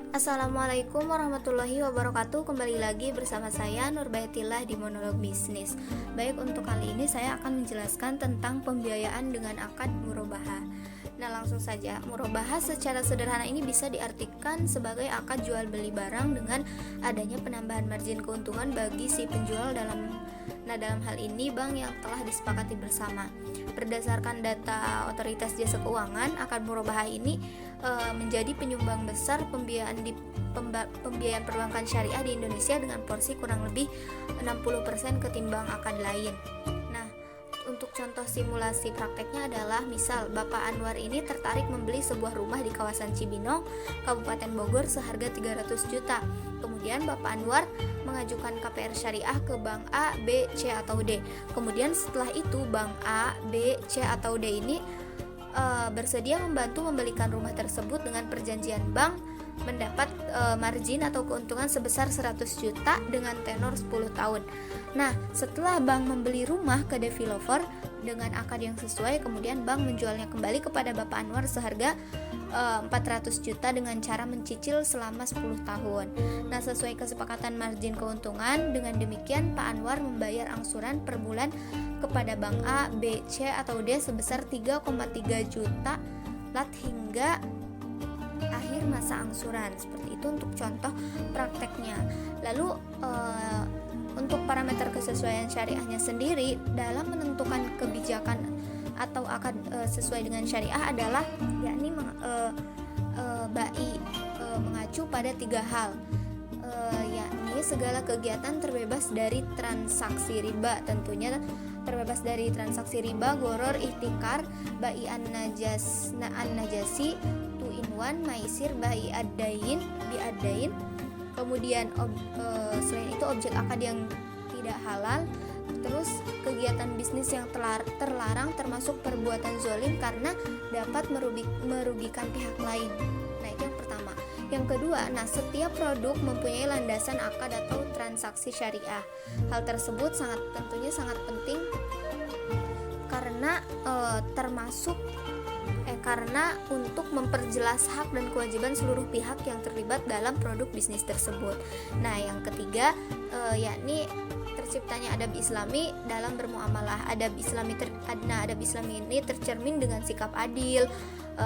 Assalamualaikum warahmatullahi wabarakatuh. Kembali lagi bersama saya Nurbayatillah di Monolog Bisnis. Baik, untuk kali ini saya akan menjelaskan tentang pembiayaan dengan akad murabahah. Nah, langsung saja. Murabahah secara sederhana ini bisa diartikan sebagai akad jual beli barang dengan adanya penambahan margin keuntungan bagi si penjual dalam hal ini bank yang telah disepakati bersama. Berdasarkan data Otoritas Jasa Keuangan, akad murabahah ini menjadi penyumbang besar pembiayaan perbankan syariah di Indonesia dengan porsi kurang lebih 60% ketimbang akad lain. Nah, untuk contoh simulasi prakteknya adalah misal Bapak Anwar ini tertarik membeli sebuah rumah di kawasan Cibinong, Kabupaten Bogor seharga 300 juta. Kemudian Bapak Anwar mengajukan KPR syariah ke Bank A, B, C, atau D. Kemudian setelah itu Bank A, B, C, atau D ini bersedia membantu membelikan rumah tersebut dengan perjanjian bank mendapat margin atau keuntungan sebesar 100 juta dengan tenor 10 tahun. Nah, setelah bank membeli rumah ke developer dengan akad yang sesuai, kemudian bank menjualnya kembali kepada Bapak Anwar seharga 400 juta dengan cara mencicil selama 10 tahun. Nah, sesuai kesepakatan margin keuntungan, dengan demikian Pak Anwar membayar angsuran per bulan kepada Bank A, B, C, atau D sebesar 3,3 juta lat hingga akhir masa angsuran. Seperti itu untuk contoh prakteknya. Lalu untuk parameter kesesuaian syariahnya sendiri dalam menentukan kebijakan atau akad sesuai dengan syariah adalah yakni BAI mengacu pada 3 hal, yakni segala kegiatan terbebas dari transaksi riba, tentunya terbebas dari transaksi riba, goror, ihtikar, BAI an-najasi, 2 in 1, maisir, BAI ad-dain, biadain. Kemudian selain itu objek akad yang tidak halal, terus kegiatan bisnis yang terlarang termasuk perbuatan zolim karena dapat merugikan pihak lain. Nah, itu yang pertama. Yang kedua, setiap produk mempunyai landasan akad atau transaksi syariah. Hal tersebut tentunya sangat penting karena karena untuk memperjelas hak dan kewajiban seluruh pihak yang terlibat dalam produk bisnis tersebut. Nah, yang ketiga yakni terciptanya adab Islami dalam bermuamalah. Adab Islami ini tercermin dengan sikap adil,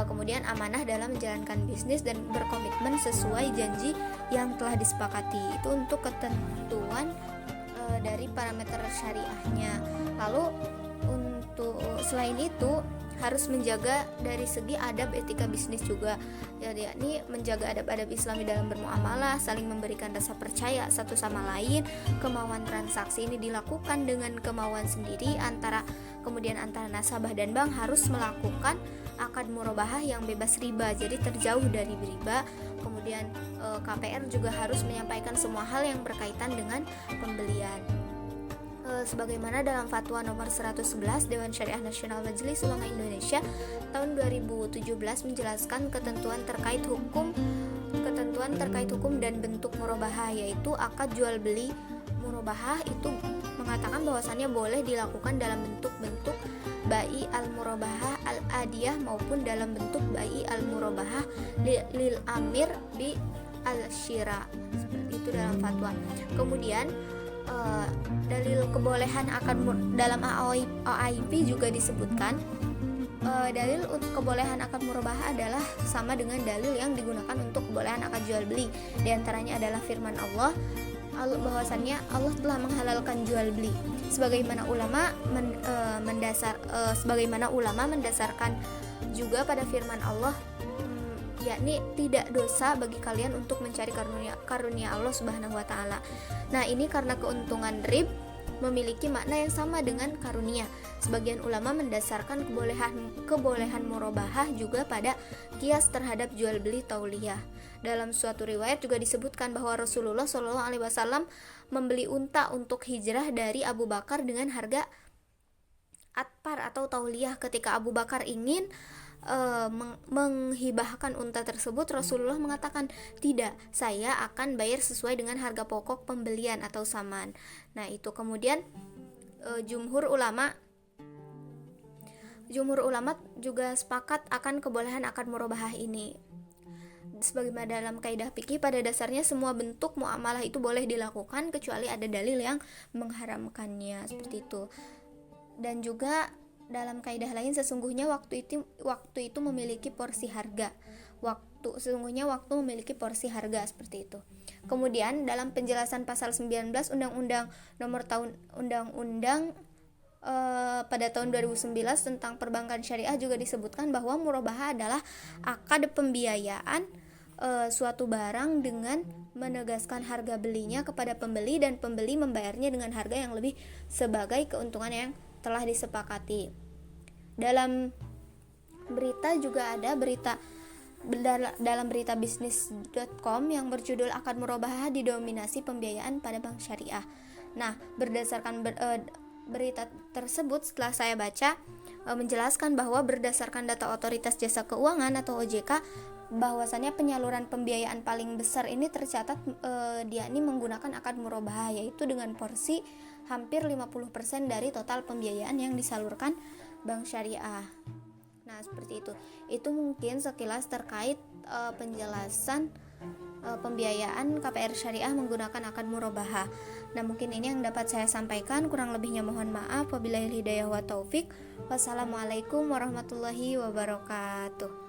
kemudian amanah dalam menjalankan bisnis dan berkomitmen sesuai janji yang telah disepakati. Itu untuk ketentuan dari parameter syariahnya. Lalu untuk selain itu harus menjaga dari segi adab etika bisnis juga, yakni menjaga adab-adab Islami dalam bermuamalah, saling memberikan rasa percaya satu sama lain, kemauan transaksi ini dilakukan dengan kemauan sendiri kemudian antara nasabah dan bank harus melakukan akad murabahah yang bebas riba, jadi terjauh dari riba. Kemudian KPR juga harus menyampaikan semua hal yang berkaitan dengan pembelian. Sebagaimana dalam Fatwa nomor 111 Dewan Syariah Nasional Majelis Ulama Indonesia tahun 2017 menjelaskan ketentuan terkait hukum dan bentuk murabahah, yaitu akad jual beli murabahah itu mengatakan bahwasannya boleh dilakukan dalam bentuk-bentuk BAI al-murabahah al-adiyah maupun dalam bentuk BAI al-murabahah lil amir bi al-syira. Seperti itu dalam fatwa. Kemudian dalil kebolehan akad dalam OAIP juga disebutkan. Dalil untuk kebolehan akad murabahah adalah sama dengan dalil yang digunakan untuk kebolehan akad jual beli. Di antaranya adalah firman Allah bahwasannya Allah telah menghalalkan jual beli. Sebagaimana ulama mendasarkan juga pada firman Allah, yakni tidak dosa bagi kalian untuk mencari karunia Allah Subhanahu wa taala. Nah, ini karena keuntungan rib memiliki makna yang sama dengan karunia. Sebagian ulama mendasarkan kebolehan murabahah juga pada kias terhadap jual beli tauliyah. Dalam suatu riwayat juga disebutkan bahwa Rasulullah SAW membeli unta untuk hijrah dari Abu Bakar dengan harga atpar atau tauliyah. Ketika Abu Bakar ingin menghibahkan unta tersebut, Rasulullah mengatakan, tidak, saya akan bayar sesuai dengan harga pokok pembelian atau saman. Nah, itu kemudian jumhur ulama juga sepakat akan kebolehan akad murabahah ini. sebagaimana dalam kaidah fikih, pada dasarnya semua bentuk muamalah itu boleh dilakukan kecuali ada dalil yang mengharamkannya, seperti itu. Dan juga dalam kaidah lain, sesungguhnya waktu itu memiliki porsi harga. Sesungguhnya waktu memiliki porsi harga, seperti itu. Kemudian dalam penjelasan pasal 19 Undang-Undang pada tahun 2011 tentang perbankan syariah juga disebutkan bahwa murabahah adalah akad pembiayaan suatu barang dengan menegaskan harga belinya kepada pembeli, dan pembeli membayarnya dengan harga yang lebih sebagai keuntungan yang telah disepakati. Dalam berita juga ada dalam berita bisnis.com yang berjudul akad murabahah didominasi pembiayaan pada bank syariah. Nah, berdasarkan berita tersebut, setelah saya baca, menjelaskan bahwa berdasarkan data Otoritas Jasa Keuangan atau OJK, bahwasannya penyaluran pembiayaan paling besar ini tercatat yakni menggunakan akad murabahah, yaitu dengan porsi hampir 50% dari total pembiayaan yang disalurkan bank syariah. Nah, seperti itu. Itu mungkin sekilas terkait penjelasan pembiayaan KPR syariah menggunakan akad murabahah. Nah, mungkin ini yang dapat saya sampaikan, kurang lebihnya mohon maaf. Wabillahi hidayah wa taufik. Wassalamualaikum warahmatullahi wabarakatuh.